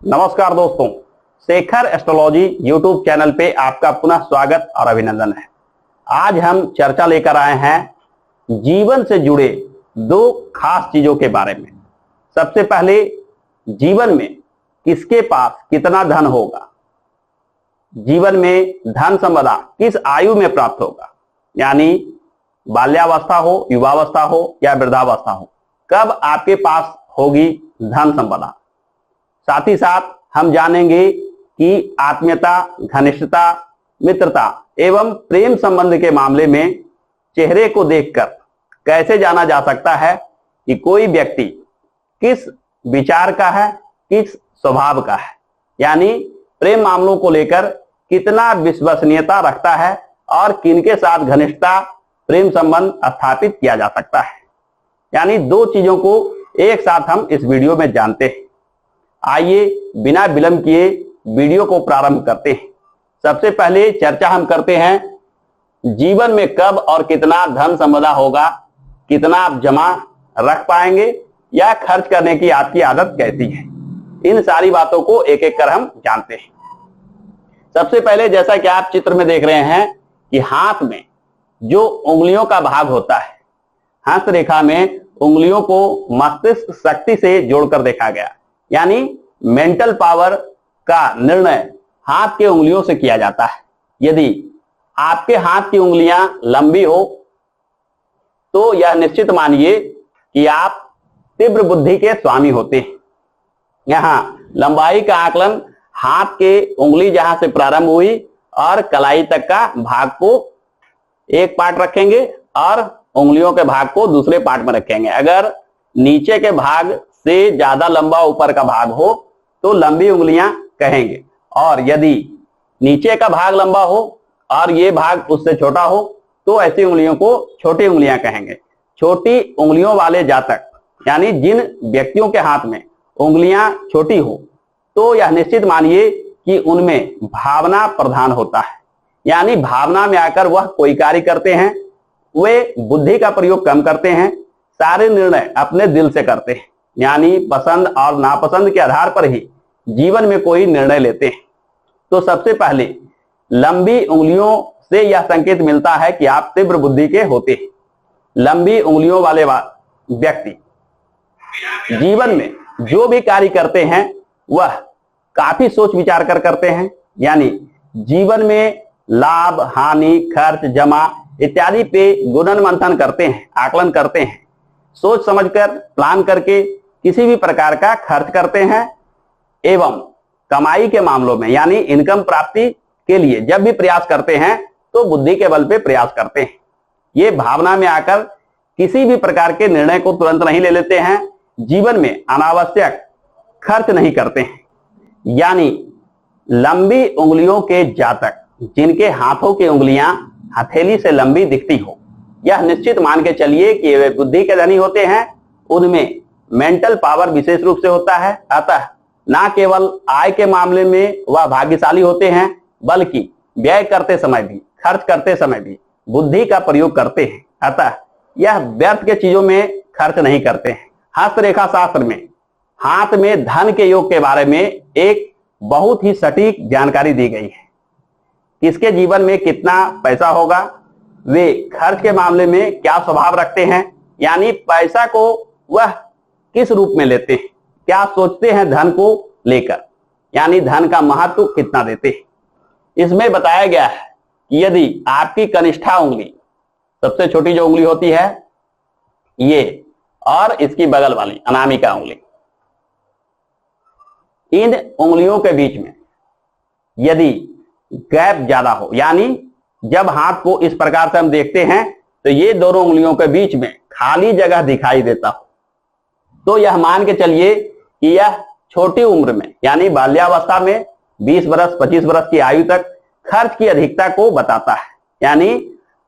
नमस्कार दोस्तों, Shekhar astrology YouTube channel पे आपका पुनः स्वागत और अभिनंदन है। आज हम चर्चा लेकर आए हैं जीवन से जुड़े दो खास चीजों के बारे में। सबसे पहले, जीवन में किसके पास कितना धन होगा, जीवन में धन संपदा किस आयु में प्राप्त होगा, यानी बाल्यावस्था हो, युवावस्था हो या वृद्धावस्था हो, कब आपके पास होगी धन संपदा। साथ ही साथ हम जानेंगे कि आत्मीयता, घनिष्ठता, मित्रता एवं प्रेम संबंध के मामले में चेहरे को देखकर कैसे जाना जा सकता है कि कोई व्यक्ति किस विचार का है, किस स्वभाव का है, यानी प्रेम मामलों को लेकर कितना विश्वसनीयता रखता है और किनके साथ घनिष्ठता, प्रेम संबंध स्थापित किया जा सकता है। यानी दो चीजों को एक साथ हम इस वीडियो में जानते हैं। आइए बिना विलंब किए वीडियो को प्रारंभ करते हैं। सबसे पहले चर्चा हम करते हैं जीवन में कब और कितना धन संपदा होगा, कितना आप जमा रख पाएंगे या खर्च करने की आपकी आदत कैसी है। इन सारी बातों को एक एक कर हम जानते हैं। सबसे पहले, जैसा कि आप चित्र में देख रहे हैं कि हाथ में जो उंगलियों का भाग होता है, हस्तरेखा में उंगलियों को मस्तिष्क शक्ति से जोड़कर देखा गया, यानी मेंटल पावर का निर्णय हाथ के उंगलियों से किया जाता है। यदि आपके हाथ की उंगलियां लंबी हो तो यह निश्चित मानिए कि आप तीव्र बुद्धि के स्वामी होते हैं। यहां लंबाई का आकलन हाथ के उंगली जहां से प्रारंभ हुई और कलाई तक का भाग को एक पार्ट रखेंगे और उंगलियों के भाग को दूसरे पार्ट में रखेंगे। अगर नीचे के भाग से ज्यादा लंबा ऊपर का भाग हो तो लंबी उंगलियां कहेंगे, और यदि नीचे का भाग लंबा हो और ये भाग उससे छोटा हो तो ऐसी उंगलियों को छोटी उंगलियां कहेंगे। छोटी उंगलियों वाले जातक, यानी जिन व्यक्तियों के हाथ में उंगलियां छोटी हो, तो यह निश्चित मानिए कि उनमें भावना प्रधान होता है, यानी भावना में आकर वह कोई कार्य करते हैं। वे बुद्धि का प्रयोग कम करते हैं, सारे निर्णय अपने दिल से करते हैं, यानी पसंद और नापसंद के आधार पर ही जीवन में कोई निर्णय लेते हैं। तो सबसे पहले लंबी उंगलियों से यह संकेत मिलता है कि आप तीव्र बुद्धि के होते हैं। लंबी उंगलियों वाले व्यक्ति जीवन में जो भी कार्य करते हैं वह काफी सोच विचार कर करते हैं, यानी जीवन में लाभ, हानि, खर्च, जमा इत्यादि पे गुणन मंथन करते हैं, आकलन करते हैं, सोच समझकर प्लान करके किसी भी प्रकार का खर्च करते हैं। एवं कमाई के मामलों में, यानी इनकम प्राप्ति के लिए जब भी प्रयास करते हैं तो बुद्धि के बल पे प्रयास करते हैं। ये भावना में आकर किसी भी प्रकार के निर्णय को तुरंत नहीं ले लेते हैं, जीवन में अनावश्यक खर्च नहीं करते हैं। यानी लंबी उंगलियों के जातक जिनके हाथों की उंगलियां हथेली से लंबी दिखती हो, यह निश्चित मान के चलिए कि वे बुद्धि के धनी होते हैं। उनमें मेंटल पावर विशेष रूप से होता है। अतः ना केवल आय के मामले में वह भाग्यशाली होते हैं, बल्कि व्यय करते समय भी, खर्च करते समय भी बुद्धि का प्रयोग करते हैं। अतः यह व्यर्थ के चीजों में खर्च नहीं करते हैं। हस्तरेखा शास्त्र में हाथ में धन के योग के बारे में एक बहुत ही सटीक जानकारी दी गई है। किसके जीवन में कितना पैसा होगा, वे खर्च के मामले में क्या स्वभाव रखते हैं, यानी पैसा को वह किस रूप में लेते हैं, क्या सोचते हैं धन को लेकर, यानी धन का महत्व कितना देते हैं। इसमें बताया गया है कि यदि आपकी कनिष्ठा उंगली, सबसे छोटी जो उंगली होती है ये, और इसकी बगल वाली अनामिका उंगली, इन उंगलियों के बीच में यदि गैप ज्यादा हो, यानी जब हाथ को इस प्रकार से हम देखते हैं तो ये दोनों उंगलियों के बीच में खाली जगह दिखाई देता हो, तो यह मान के चलिए कि यह छोटी उम्र में, यानी बाल्यावस्था में 20 वर्ष 25 वर्ष की आयु तक खर्च की अधिकता को बताता है। यानी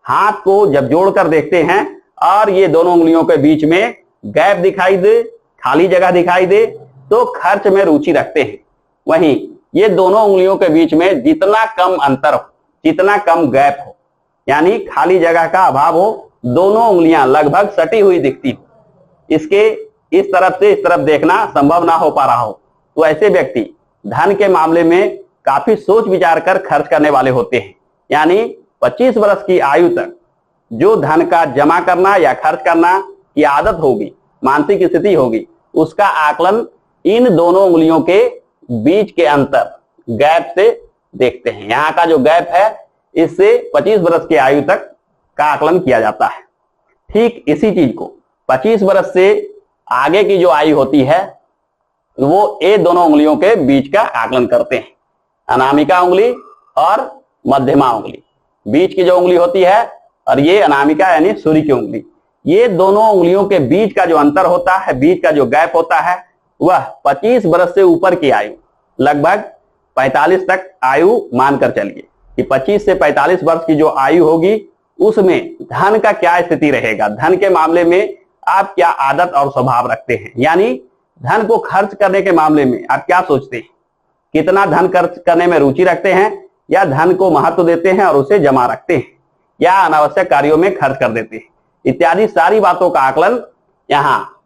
हाथ को जब जोड़कर देखते हैं और ये दोनों उंगलियों के बीच में गैप दिखाई दे, खाली जगह दिखाई दे, तो खर्च में रुचि रखते हैं। वहीं ये दोनों उंगलियों के बीच में जितना कम अंतर हो, जितना कम गैप हो, यानी खाली जगह का अभाव हो, दोनों उंगलियां लगभग सटी हुई दिखती हो, इसके इस तरफ से इस तरफ देखना संभव ना हो पा रहा हो, तो ऐसे व्यक्ति धन के मामले में काफी सोच विचार कर खर्च करने वाले होते हैं। यानी 25 वर्ष की आयु तक जो धन का जमा करना या खर्च करना की आदत होगी, मानसिक स्थिति होगी, उसका आकलन इन दोनों उंगलियों के बीच के अंतर गैप से देखते हैं। यहाँ का जो गैप है इससे 25 वर्ष की आयु तक का आकलन किया जाता है। ठीक इसी चीज को 25 वर्ष से आगे की जो आयु होती है वो ये दोनों उंगलियों के बीच का आकलन करते हैं। अनामिका उंगली और मध्यमा उंगली, बीच की जो उंगली होती है, और ये अनामिका यानी सूर्य की उंगली, ये दोनों उंगलियों के बीच का जो अंतर होता है, बीच का जो गैप होता है, वह 25 वर्ष से ऊपर की आयु, लगभग 45 तक आयु मानकर चलिए कि 25 से 45 वर्ष की जो आयु होगी उसमें धन का क्या स्थिति रहेगा, धन के मामले में आप क्या आदत और स्वभाव रखते हैं, यानी धन को खर्च करने के मामले में आप क्या सोचते हैं, कितना धन खर्च करने में रुचि रखते हैं, या धन को महत्व देते हैं और उसे जमा रखते हैं, या अनावश्यक कार्यों में खर्च कर देते हैं, इत्यादि सारी बातों का आकलन यहाँ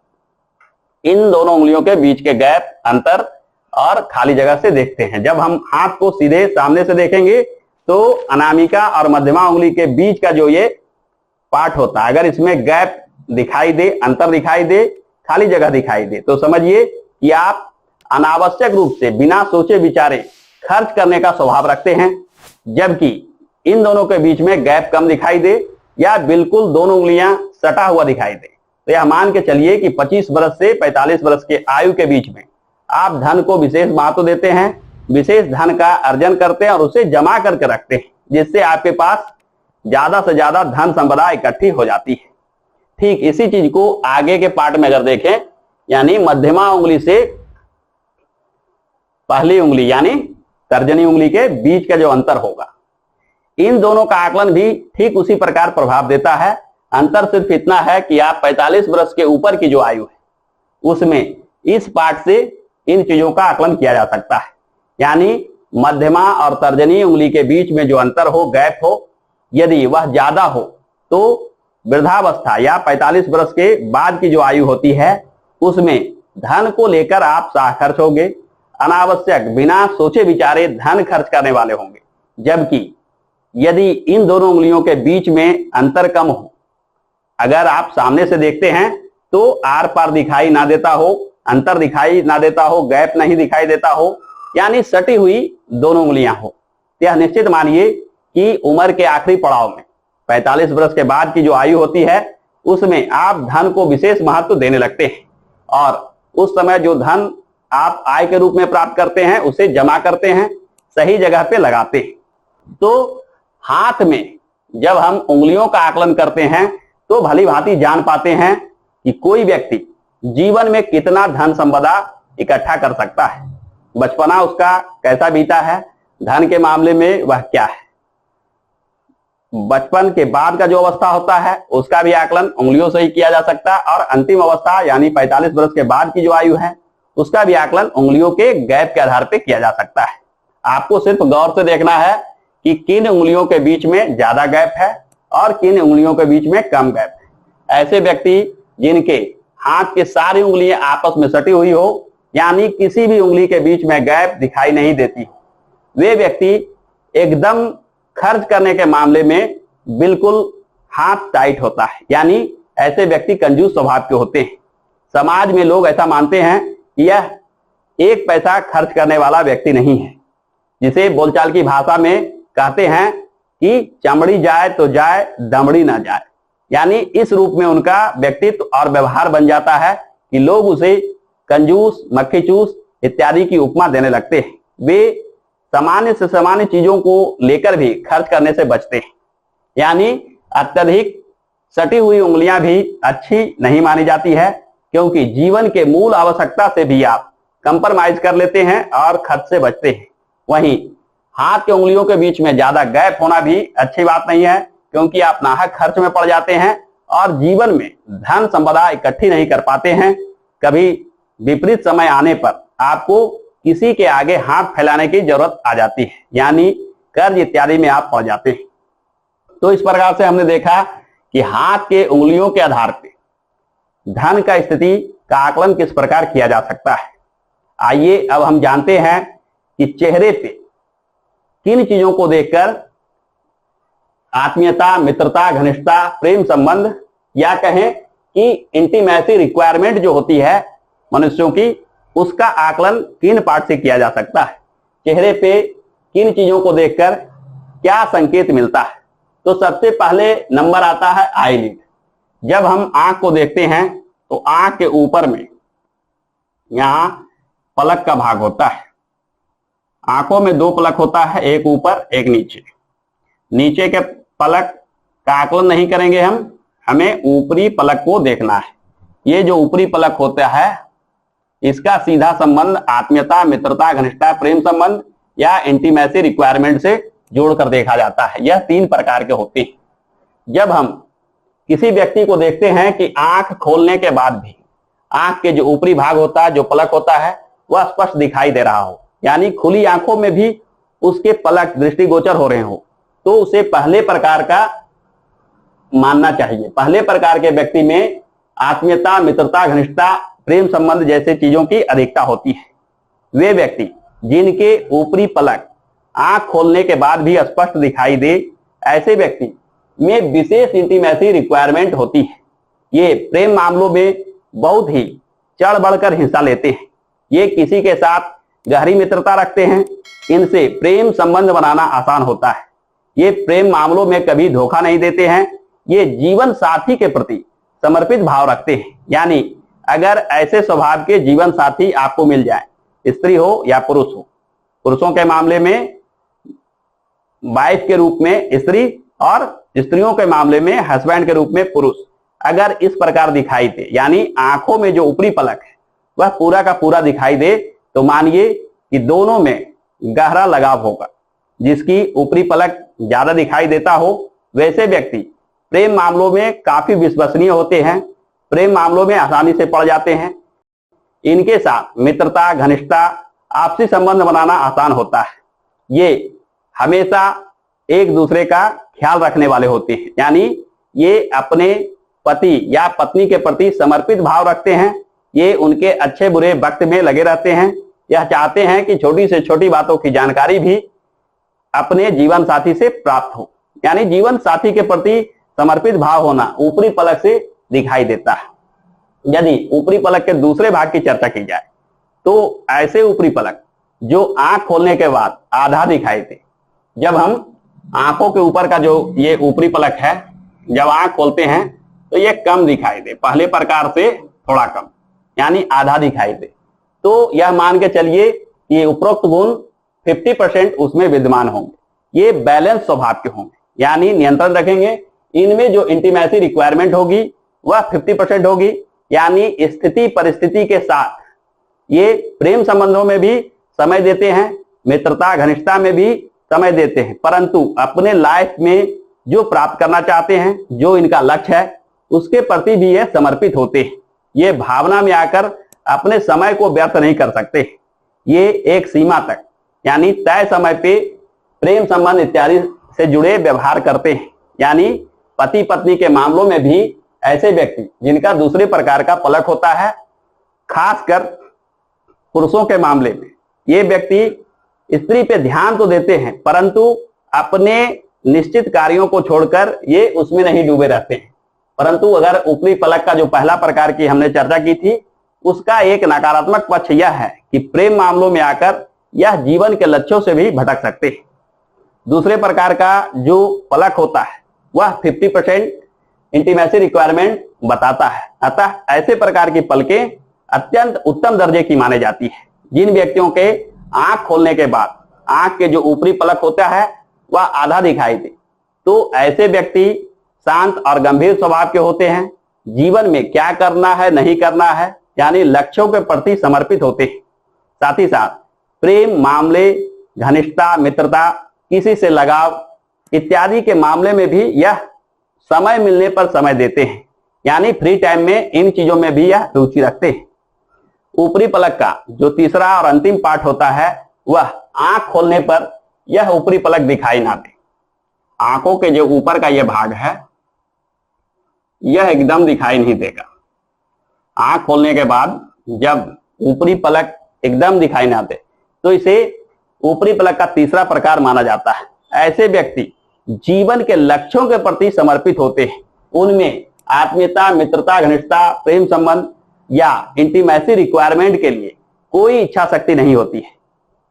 इन दोनों उंगलियों के बीच के गैप, अंतर और खाली जगह से देखते हैं। जब हम हाथ को सीधे सामने से देखेंगे तो अनामिका और मध्यमा उंगली के बीच का जो ये पार्ट होता है, अगर इसमें गैप दिखाई दे, अंतर दिखाई दे, खाली जगह दिखाई दे, तो समझिए कि आप अनावश्यक रूप से बिना सोचे विचारे खर्च करने का स्वभाव रखते हैं। जबकि इन दोनों के बीच में गैप कम दिखाई दे या बिल्कुल दोनों उंगलियां सटा हुआ दिखाई दे, तो यह मान के चलिए कि 25 वर्ष से 45 वर्ष के आयु के बीच में आप धन को विशेष महत्व देते हैं, विशेष धन का अर्जन करते हैं और उसे जमा करके रखते हैं, जिससे आपके पास ज्यादा से ज्यादा धन संपदा इकट्ठी हो जाती है। ठीक इसी चीज को आगे के पार्ट में अगर देखें, यानी मध्यमा उंगली से पहली उंगली यानी तर्जनी उंगली के बीच का जो अंतर होगा, इन दोनों का आकलन भी ठीक उसी प्रकार प्रभाव देता है। अंतर सिर्फ इतना है कि आप 45 वर्ष के ऊपर की जो आयु है उसमें इस पार्ट से इन चीजों का आकलन किया जा सकता है। यानी मध्यमा और तर्जनी उंगली के बीच में जो अंतर हो, गैप हो, यदि वह ज्यादा हो तो वृद्धावस्था या 45 वर्ष के बाद की जो आयु होती है उसमें धन को लेकर आप साखर्च होंगे, अनावश्यक बिना सोचे विचारे धन खर्च करने वाले होंगे। जबकि यदि इन दोनों उंगलियों के बीच में अंतर कम हो, अगर आप सामने से देखते हैं तो आर पार दिखाई ना देता हो, अंतर दिखाई ना देता हो, गैप नहीं दिखाई देता हो, यानी सटी हुई दोनों उंगलियां हो, यह निश्चित मानिए कि उम्र के आखिरी पड़ाव में 45 वर्ष के बाद की जो आयु होती है उसमें आप धन को विशेष महत्व देने लगते हैं और उस समय जो धन आप आय के रूप में प्राप्त करते हैं उसे जमा करते हैं, सही जगह पे लगाते हैं। तो हाथ में जब हम उंगलियों का आकलन करते हैं तो भली भांति जान पाते हैं कि कोई व्यक्ति जीवन में कितना धन संपदा इकट्ठा कर सकता है, बचपना उसका कैसा बीता है, धन के मामले में वह क्या है, बचपन के बाद का जो अवस्था होता है उसका भी आकलन उंगलियों से ही किया जा सकता है, और अंतिम अवस्था यानी 45 वर्ष के बाद की जो आयु है उसका भी आकलन उंगलियों के गैप के आधार पर किया जा सकता है। आपको सिर्फ गौर से देखना है कि किन उंगलियों के बीच में ज्यादा गैप है और किन उंगलियों के बीच में कम गैप है। ऐसे व्यक्ति जिनके हाथ की सारी उंगलियां आपस में सटी हुई हो, यानी किसी भी उंगली के बीच में गैप दिखाई नहीं देती, वे व्यक्ति एकदम खर्च करने के मामले में बिल्कुल हाथ टाइट होता है, यानी ऐसे व्यक्ति कंजूस स्वभाव के होते हैं। समाज में लोग ऐसा मानते हैं कि यह एक पैसा खर्च करने वाला व्यक्ति नहीं है, जिसे बोलचाल की भाषा में कहते हैं कि चमड़ी जाए तो जाए, दमड़ी ना जाए, यानी इस रूप में उनका व्यक्तित्व और व्यवहार बन जाता है कि लोग उसे कंजूस, मक्खीचूस इत्यादि की उपमा देने लगते हैं। वे सामान्य से सामान्य चीजों को लेकर भी खर्च करने से बचते हैं, यानी अत्यधिक सटी हुई उंगलियां भी अच्छी नहीं मानी जाती है, क्योंकि जीवन के मूल आवश्यकता से भी आप कंप्रोमाइज कर लेते हैं और खर्च से बचते हैं। वहीं हाथ के उंगलियों के बीच में ज्यादा गैप होना भी अच्छी बात नहीं है, क्योंकि आप नाहक खर्च में पड़ जाते हैं और जीवन में धन संपदा इकट्ठी नहीं कर पाते हैं। कभी विपरीत समय आने पर आपको किसी के आगे हाथ फैलाने की जरूरत आ जाती है, यानी कर्ज इत्यादि में आप पड़ जाते हैं। तो इस प्रकार से हमने देखा कि हाथ के उंगलियों के आधार पर धन का स्थिति का आकलन किस प्रकार किया जा सकता है। आइए अब हम जानते हैं कि चेहरे पे किन चीजों को देखकर आत्मीयता, मित्रता, घनिष्ठता, प्रेम संबंध या कहें कि इंटीमेसी रिक्वायरमेंट जो होती है मनुष्यों की, उसका आकलन किन पार्ट से किया जा सकता है। चेहरे पे किन चीजों को देखकर क्या संकेत मिलता है। तो सबसे पहले नंबर आता है आईलिड। जब हम आंख को देखते हैं तो आंख के ऊपर में यहां पलक का भाग होता है। आंखों में दो पलक होता है, एक ऊपर एक नीचे। नीचे के पलक का आकलन नहीं करेंगे हम, हमें ऊपरी पलक को देखना है। ये जो ऊपरी पलक होता है इसका सीधा संबंध आत्मीयता, मित्रता, घनिष्ठता, प्रेम संबंध या इंटीमेसी रिक्वायरमेंट से जोड़कर देखा जाता है। यह 3 प्रकार के होते हैं। जब हम किसी व्यक्ति को देखते हैं कि आंख खोलने के बाद भी आंख के जो ऊपरी भाग होता है, जो पलक होता है, वह स्पष्ट दिखाई दे रहा हो, यानी खुली आंखों में भी उसके पलक दृष्टिगोचर हो रहे हो, तो उसे पहले प्रकार का मानना चाहिए। पहले प्रकार के व्यक्ति में आत्मीयता, मित्रता, घनिष्ठता, प्रेम संबंध जैसे चीजों की अधिकता होती है। वे व्यक्ति जिनके ऊपरी पलक आंख खोलने के बाद भी स्पष्ट दिखाई दे, ऐसे व्यक्ति में विशेष इंटीमेसी रिक्वायरमेंट होती है। ये प्रेम मामलों में बहुत ही चढ़ बढ़कर हिस्सा लेते हैं। ये किसी के साथ गहरी मित्रता रखते हैं, इनसे प्रेम संबंध बनाना आसान होता है। ये प्रेम मामलों में कभी धोखा नहीं देते हैं। ये जीवन साथी के प्रति समर्पित भाव रखते हैं। यानी अगर ऐसे स्वभाव के जीवन साथी आपको मिल जाए, स्त्री हो या पुरुष हो, पुरुषों के मामले में वाइफ के रूप में स्त्री और स्त्रियों के मामले में हस्बैंड के रूप में पुरुष, अगर इस प्रकार दिखाई दे, यानी आंखों में जो ऊपरी पलक है वह पूरा का पूरा दिखाई दे, तो मानिए कि दोनों में गहरा लगाव होगा। जिसकी ऊपरी पलक ज्यादा दिखाई देता हो, वैसे व्यक्ति प्रेम मामलों में काफी विश्वसनीय होते हैं, प्रेम मामलों में आसानी से पड़ जाते हैं। इनके साथ मित्रता, घनिष्ठता, आपसी संबंध बनाना आसान होता है। ये हमेशा एक दूसरे का ख्याल रखने वाले होते हैं, यानी ये अपने पति या पत्नी के प्रति समर्पित भाव रखते हैं। ये उनके अच्छे बुरे वक्त में लगे रहते हैं। यह चाहते हैं कि छोटी से छोटी बातों की जानकारी भी अपने जीवन साथी से प्राप्त हो, यानी जीवन साथी के प्रति समर्पित भाव होना ऊपरी पलक से दिखाई देता है। यदि ऊपरी पलक के दूसरे भाग की चर्चा की जाए तो ऐसे ऊपरी पलक जो आंख खोलने के बाद आधा दिखाई दे। जब हम आंखों के ऊपर का जो ये ऊपरी पलक है, जब आंख खोलते हैं तो ये कम दिखाई दे, पहले प्रकार से थोड़ा कम, यानी आधा दिखाई दे, तो यह मान के चलिए ये उपरोक्त गुण 50% उसमें विद्यमान होंगे। ये बैलेंस स्वभाव के होंगे, यानी नियंत्रण रखेंगे। इनमें जो इंटीमेसी रिक्वायरमेंट होगी वह 50% होगी, यानी स्थिति परिस्थिति के साथ ये प्रेम संबंधों में भी समय देते हैं, मित्रता, घनिष्ठता में भी समय देते हैं, परंतु अपने लाइफ में जो प्राप्त करना चाहते हैं, जो इनका लक्ष्य है, उसके प्रति भी ये समर्पित होते हैं। ये भावना में आकर अपने समय को व्यर्थ नहीं कर सकते। ये एक सीमा तक, यानी तय समय पे प्रेम संबंध इत्यादि से जुड़े व्यवहार करते हैं। यानी पति पत्नी के मामलों में भी ऐसे व्यक्ति जिनका दूसरे प्रकार का पलक होता है, खासकर पुरुषों के मामले में ये व्यक्ति स्त्री पे ध्यान तो देते हैं, परंतु अपने निश्चित कार्यों को छोड़कर ये उसमें नहीं डूबे रहते हैं। परंतु अगर ऊपरी पलक का जो पहला प्रकार की हमने चर्चा की थी, उसका एक नकारात्मक पक्ष यह है कि प्रेम मामलों में आकर यह जीवन के लक्ष्यों से भी भटक सकते हैं। दूसरे प्रकार का जो पलक होता है वह 50% इंटीमेसी रिक्वायरमेंट बताता है। अतः ऐसे प्रकार की पलकें अत्यंत उत्तम दर्जे की मानी जाती है। जिन व्यक्तियों के आंख खोलने के बाद आंख के जो ऊपरी पलक होता है वह आधा दिखाई दे, तो ऐसे व्यक्ति शांत और गंभीर स्वभाव के होते हैं। जीवन में क्या करना है, नहीं करना है, यानी लक्ष्यों के प्रति समर्पित होते हैं। साथ ही साथ प्रेम मामले, घनिष्ठता, मित्रता, किसी से लगाव इत्यादि के मामले में भी यह समय मिलने पर समय देते हैं, यानी फ्री टाइम में इन चीजों में भी यह रुचि रखते हैं। ऊपरी पलक का जो तीसरा और अंतिम पार्ट होता है वह आंख खोलने पर यह ऊपरी पलक दिखाई ना दे। आंखों के जो ऊपर का यह भाग है यह एकदम दिखाई नहीं देगा। आंख खोलने के बाद जब ऊपरी पलक एकदम दिखाई ना दे तो इसे ऊपरी पलक का तीसरा प्रकार माना जाता है। ऐसे व्यक्ति जीवन के लक्ष्यों के प्रति समर्पित होते हैं। उनमें आत्मीयता, मित्रता, घनिष्ठता, प्रेम संबंध या इंटीमेसी रिक्वायरमेंट के लिए कोई इच्छा शक्ति नहीं होती है।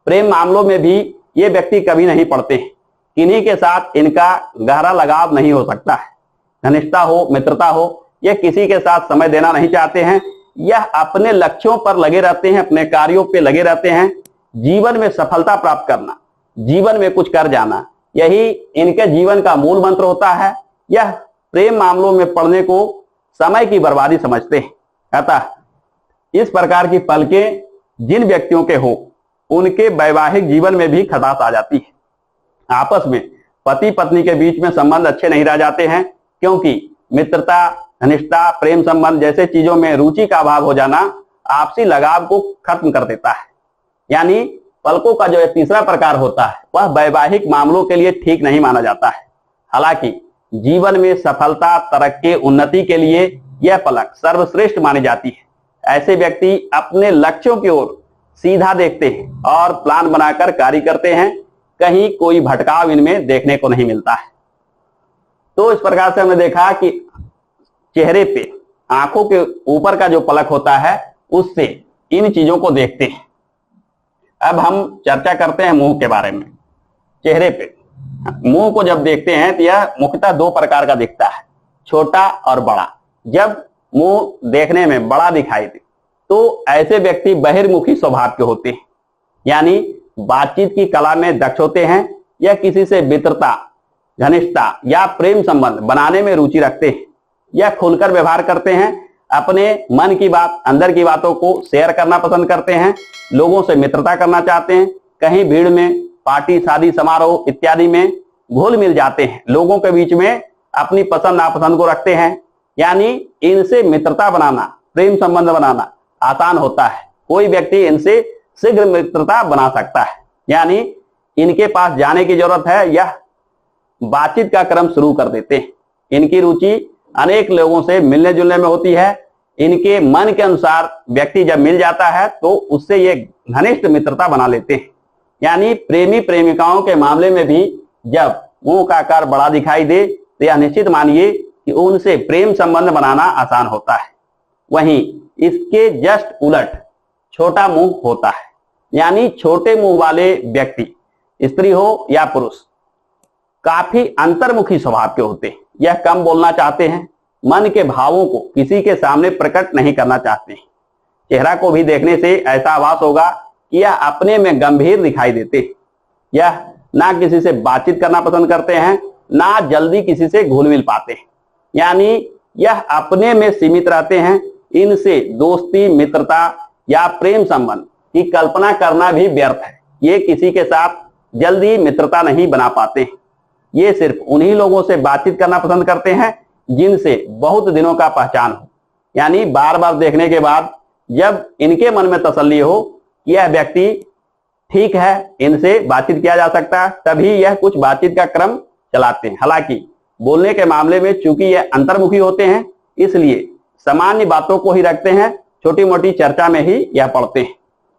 प्रेम मामलों में भी ये व्यक्ति कभी नहीं पड़ते हैं। किन्हीं के साथ इनका गहरा लगाव नहीं हो सकता है। घनिष्ठता हो, मित्रता हो, यह किसी के साथ समय देना नहीं चाहते हैं। यह अपने लक्ष्यों पर लगे रहते हैं, अपने कार्यों पे लगे रहते हैं। जीवन में सफलता प्राप्त करना, जीवन में कुछ कर जाना, यही इनके जीवन का मूल मंत्र होता है। यह प्रेम मामलों में पड़ने को समय की बर्बादी समझते हैं। अतः इस प्रकार की पलकें जिन व्यक्तियों के हो, उनके वैवाहिक जीवन में भी खटास आ जाती है। आपस में पति पत्नी के बीच में संबंध अच्छे नहीं रह जाते हैं, क्योंकि मित्रता, घनिष्ठता, प्रेम संबंध जैसे चीजों में रुचि का अभाव हो जाना आपसी लगाव को खत्म कर देता है। यानी पलकों का जो तीसरा प्रकार होता है वह वैवाहिक मामलों के लिए ठीक नहीं माना जाता है। हालांकि जीवन में सफलता, तरक्की, उन्नति के लिए यह पलक सर्वश्रेष्ठ मानी जाती है। ऐसे व्यक्ति अपने लक्ष्यों की ओर सीधा देखते हैं और प्लान बनाकर कार्य करते हैं। कहीं कोई भटकाव इनमें देखने को नहीं मिलता है। तो इस प्रकार से हमने देखा कि चेहरे पे, आंखों के ऊपर का जो पलक होता है उससे इन चीजों को देखते हैं। अब हम चर्चा करते हैं मुंह के बारे में। चेहरे पे मुंह को जब देखते हैं तो यह मुख्यतः दो प्रकार का दिखता है, छोटा और बड़ा। जब मुंह देखने में बड़ा दिखाई दे तो ऐसे व्यक्ति बहिर्मुखी स्वभाव के होते हैं, यानी बातचीत की कला में दक्ष होते हैं। यह किसी से मित्रता, घनिष्ठता या प्रेम संबंध बनाने में रुचि रखते हैं। यह खुलकर व्यवहार करते हैं, अपने मन की बात, अंदर की बातों को शेयर करना पसंद करते हैं, लोगों से मित्रता करना चाहते हैं। कहीं भीड़ में, पार्टी, शादी समारोह इत्यादि में घुल मिल जाते हैं। लोगों के बीच में अपनी पसंद नापसंद को रखते हैं। यानी इनसे मित्रता बनाना, प्रेम संबंध बनाना आसान होता है। कोई व्यक्ति इनसे शीघ्र मित्रता बना सकता है। यानी इनके पास जाने की जरूरत है, यह बातचीत का क्रम शुरू कर देते हैं। इनकी रुचि अनेक लोगों से मिलने जुलने में होती है। इनके मन के अनुसार व्यक्ति जब मिल जाता है तो उससे ये घनिष्ठ मित्रता बना लेते हैं। यानी प्रेमी प्रेमिकाओं के मामले में भी जब मुंह का आकार बड़ा दिखाई दे तो यह निश्चित मानिए कि उनसे प्रेम संबंध बनाना आसान होता है। वहीं इसके जस्ट उलट छोटा मुंह होता है। यानी छोटे मुंह वाले व्यक्ति, स्त्री हो या पुरुष, काफी अंतर्मुखी स्वभाव के होते हैं। यह कम बोलना चाहते हैं, मन के भावों को किसी के सामने प्रकट नहीं करना चाहते हैं। चेहरा को भी देखने से ऐसा आभास होगा कि यह अपने में गंभीर दिखाई देते हैं। यह ना किसी से बातचीत करना पसंद करते हैं, ना जल्दी किसी से घुल मिल पाते हैं। यानी यह अपने में सीमित रहते हैं। इनसे दोस्ती, मित्रता या प्रेम संबंध की कल्पना करना भी व्यर्थ है। ये किसी के साथ जल्दी मित्रता नहीं बना पाते हैं। ये सिर्फ उन्हीं लोगों से बातचीत करना पसंद करते हैं जिनसे बहुत दिनों का पहचान हो। यानी बार बार देखने के बाद जब इनके मन में तसल्ली हो कि यह व्यक्ति ठीक है, इनसे बातचीत किया जा सकता है, तभी यह कुछ बातचीत का क्रम चलाते हैं। हालांकि बोलने के मामले में चूंकि यह अंतर्मुखी होते हैं, इसलिए सामान्य बातों को ही रखते हैं, छोटी मोटी चर्चा में ही यह पड़ते हैं।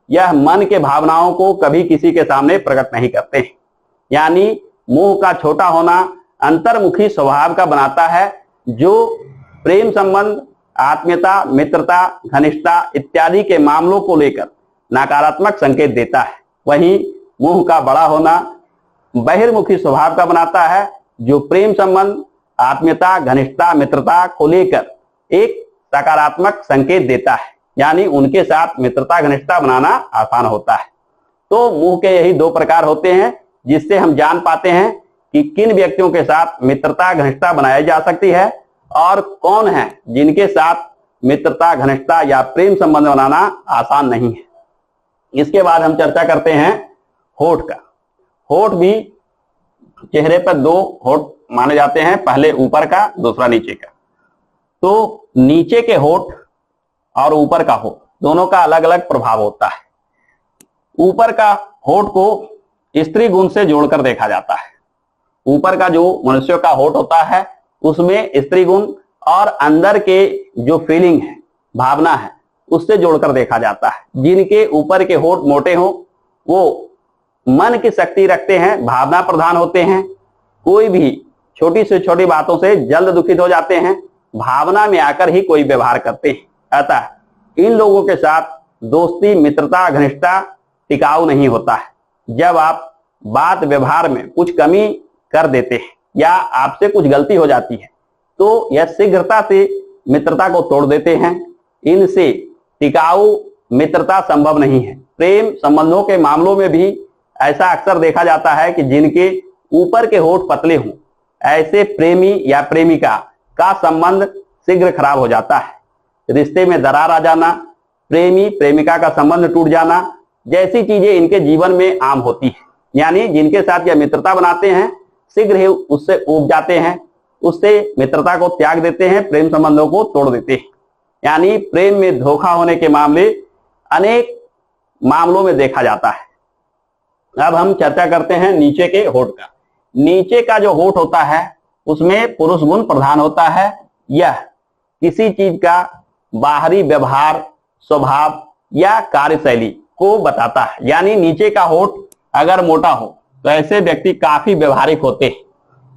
यह मन के भावनाओं को कभी किसी के सामने प्रकट नहीं करते हैं। यानी मुंह का छोटा होना अंतर्मुखी स्वभाव का बनाता है, जो प्रेम संबंध, आत्मीयता, मित्रता, घनिष्ठता इत्यादि के मामलों को लेकर नकारात्मक संकेत देता है। वहीं मुंह का बड़ा होना बहिर्मुखी स्वभाव का बनाता है, जो प्रेम संबंध, आत्मीयता, घनिष्ठता, मित्रता को लेकर एक सकारात्मक संकेत देता है। यानी उनके साथ मित्रता, घनिष्ठता बनाना आसान होता है। तो मुंह के यही दो प्रकार होते हैं जिससे हम जान पाते हैं कि किन व्यक्तियों के साथ मित्रता, घनिष्ठता बनाई जा सकती है और कौन है जिनके साथ मित्रता, घनिष्ठता या प्रेम संबंध बनाना आसान नहीं है। इसके बाद हम चर्चा करते हैं होठ का। होठ भी चेहरे पर दो होठ माने जाते हैं, पहले ऊपर का, दूसरा नीचे का। तो नीचे के होठ और ऊपर का होठ दोनों का अलग अलग प्रभाव होता है। ऊपर का होठ को स्त्री गुण से जोड़कर देखा जाता है। ऊपर का जो मनुष्य का होठ होता है उसमें स्त्री गुण और अंदर के जो फीलिंग है, भावना है, उससे जोड़कर देखा जाता है। जिनके ऊपर के होठ मोटे हो वो मन की शक्ति रखते हैं, भावना प्रधान होते हैं, कोई भी छोटी से छोटी बातों से जल्द दुखित हो जाते हैं, भावना में आकर ही कोई व्यवहार करते हैं। अतः इन लोगों के साथ दोस्ती, मित्रता, घनिष्ठता टिकाऊ नहीं होता है। जब आप बात व्यवहार में कुछ कमी कर देते हैं या आपसे कुछ गलती हो जाती है तो यह शीघ्रता से मित्रता को तोड़ देते हैं। इनसे टिकाऊ मित्रता संभव नहीं है। प्रेम संबंधों के मामलों में भी ऐसा अक्सर देखा जाता है कि जिनके ऊपर के होंठ पतले हों, ऐसे प्रेमी या प्रेमिका का संबंध शीघ्र खराब हो जाता है। रिश्ते में दरार आ जाना, प्रेमी प्रेमिका का संबंध टूट जाना जैसी चीजें इनके जीवन में आम होती है। यानी जिनके साथ यह मित्रता बनाते हैं शीघ्र ही उससे ऊब जाते हैं, उससे मित्रता को त्याग देते हैं, प्रेम संबंधों को तोड़ देते हैं। यानी प्रेम में धोखा होने के मामले अनेक मामलों में देखा जाता है। अब हम चर्चा करते हैं नीचे के होठ का। नीचे का जो होठ होता है उसमें पुरुष गुण प्रधान होता है। यह किसी चीज का बाहरी व्यवहार, स्वभाव या कार्यशैली को बताता है। यानी नीचे का होठ अगर मोटा हो तो ऐसे व्यक्ति काफी व्यवहारिक होते हैं,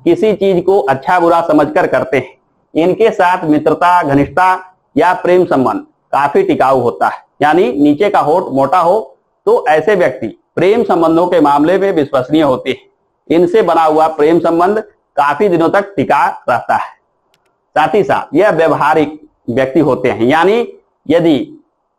किसी चीज को अच्छा बुरा समझकर करते हैं। इनके साथ मित्रता, घनिष्ठता या प्रेम संबंध काफी टिकाऊ होता है। यानी नीचे का होठ मोटा हो तो ऐसे व्यक्ति प्रेम संबंधों के मामले में विश्वसनीय होते हैं। इनसे बना हुआ प्रेम संबंध काफी दिनों तक टिका रहता है। साथ ही साथ यह व्यवहारिक व्यक्ति होते हैं। यानी यदि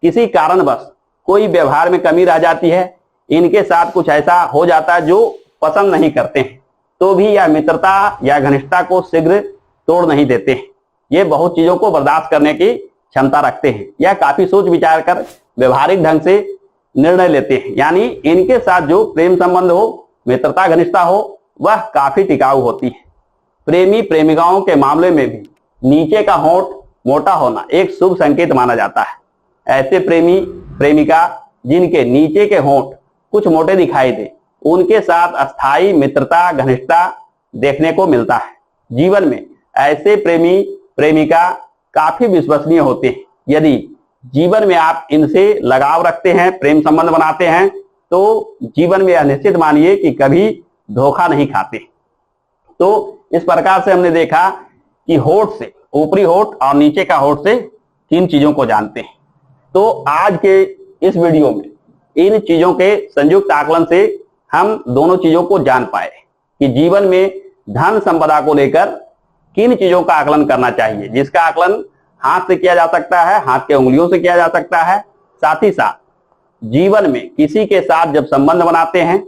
किसी कारणवश कोई व्यवहार में कमी रह जाती है, इनके साथ कुछ ऐसा हो जाता है जो पसंद नहीं करते हैं, तो भी यह मित्रता या घनिष्ठता को शीघ्र तोड़ नहीं देते हैं। ये बहुत चीजों को बर्दाश्त करने की क्षमता रखते हैं। यह काफी सोच विचार कर व्यवहारिक ढंग से निर्णय लेते हैं। यानी इनके साथ जो प्रेम संबंध हो, मित्रता, घनिष्ठता हो, वह काफी टिकाऊ होती है। प्रेमी प्रेमिकाओं के मामले में भी नीचे का होंठ मोटा होना एक शुभ संकेत माना जाता है। ऐसे प्रेमी प्रेमिका जिनके नीचे के होंठ कुछ मोटे दिखाई दे, उनके साथ अस्थायी मित्रता, घनिष्ठता देखने को मिलता है। जीवन में ऐसे प्रेमी प्रेमिका काफी विश्वसनीय होते हैं। यदि जीवन में आप इनसे लगाव रखते हैं, प्रेम संबंध बनाते हैं, तो जीवन में यह निश्चित मानिए कि कभी धोखा नहीं खाते। तो इस प्रकार से हमने देखा कि होठ से, ऊपरी होठ और नीचे का होठ से तीन चीजों को जानते हैं। तो आज के इस वीडियो में इन चीजों के संयुक्त आकलन से हम दोनों चीजों को जान पाए कि जीवन में धन संपदा को लेकर किन चीजों का आकलन करना चाहिए, जिसका आकलन हाथ से किया जा सकता है, हाथ के उंगलियों से किया जा सकता है। साथ ही साथ जीवन में किसी के साथ जब संबंध बनाते हैं,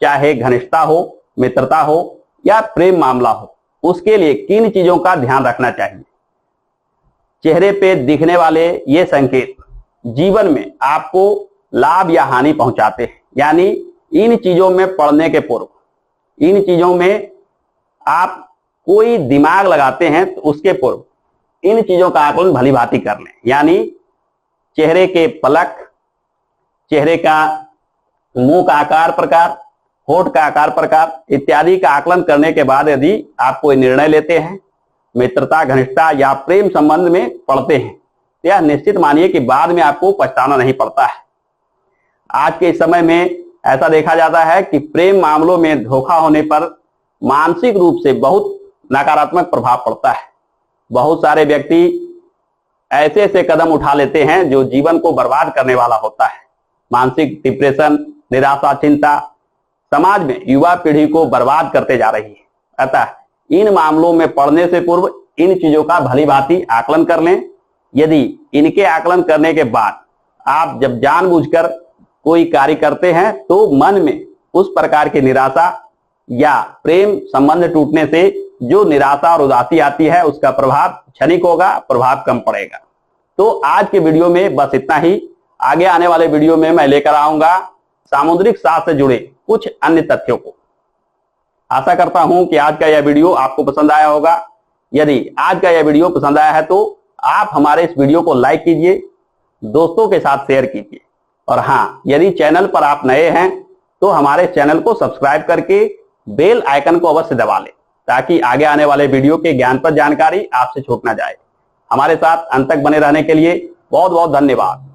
चाहे घनिष्ठता हो, मित्रता हो या प्रेम मामला हो, उसके लिए किन चीजों का ध्यान रखना चाहिए। चेहरे पे दिखने वाले ये संकेत जीवन में आपको लाभ या हानि पहुंचाते हैं। यानी इन चीजों में पढ़ने के पूर्व, इन चीजों में आप कोई दिमाग लगाते हैं तो उसके पूर्व इन चीजों का आकलन भली भांति कर लें। यानी चेहरे के पलक, चेहरे का मुंह का आकार प्रकार, होठ का आकार प्रकार इत्यादि का आकलन करने के बाद यदि आप कोई निर्णय लेते हैं, मित्रता, घनिष्ठता या प्रेम संबंध में पड़ते हैं, तो यह निश्चित मानिए कि बाद में आपको पछताना नहीं पड़ता है। आज के समय में ऐसा देखा जाता है कि प्रेम मामलों में धोखा होने पर मानसिक रूप से बहुत नकारात्मक प्रभाव पड़ता है। बहुत सारे व्यक्ति ऐसे ऐसे कदम उठा लेते हैं जो जीवन को बर्बाद करने वाला होता है। मानसिक डिप्रेशन, निराशा, चिंता समाज में युवा पीढ़ी को बर्बाद करते जा रही है। अतः इन मामलों में पड़ने से पूर्व इन चीजों का भली भांति आकलन कर लें। यदि इनके आकलन करने के बाद आप जब जानबूझकर कोई कार्य करते हैं तो मन में उस प्रकार की निराशा या प्रेम संबंध टूटने से जो निराशा और उदासी आती है उसका प्रभाव क्षणिक होगा, प्रभाव कम पड़ेगा। तो आज के वीडियो में बस इतना ही। आगे आने वाले वीडियो में मैं लेकर आऊंगा सामुद्रिक शास्त्र से जुड़े कुछ अन्य तथ्यों को। आशा करता हूं कि आज का यह वीडियो आपको पसंद आया होगा। यदि आज का यह वीडियो पसंद आया है तो आप हमारे इस वीडियो को लाइक कीजिए, दोस्तों के साथ शेयर कीजिए, और हाँ, यदि चैनल पर आप नए हैं तो हमारे चैनल को सब्सक्राइब करके बेल आइकन को अवश्य दबा लें ताकि आगे आने वाले वीडियो के ज्ञानप्रद जानकारी आपसे छूट ना जाए। हमारे साथ अंत तक बने रहने के लिए बहुत बहुत धन्यवाद।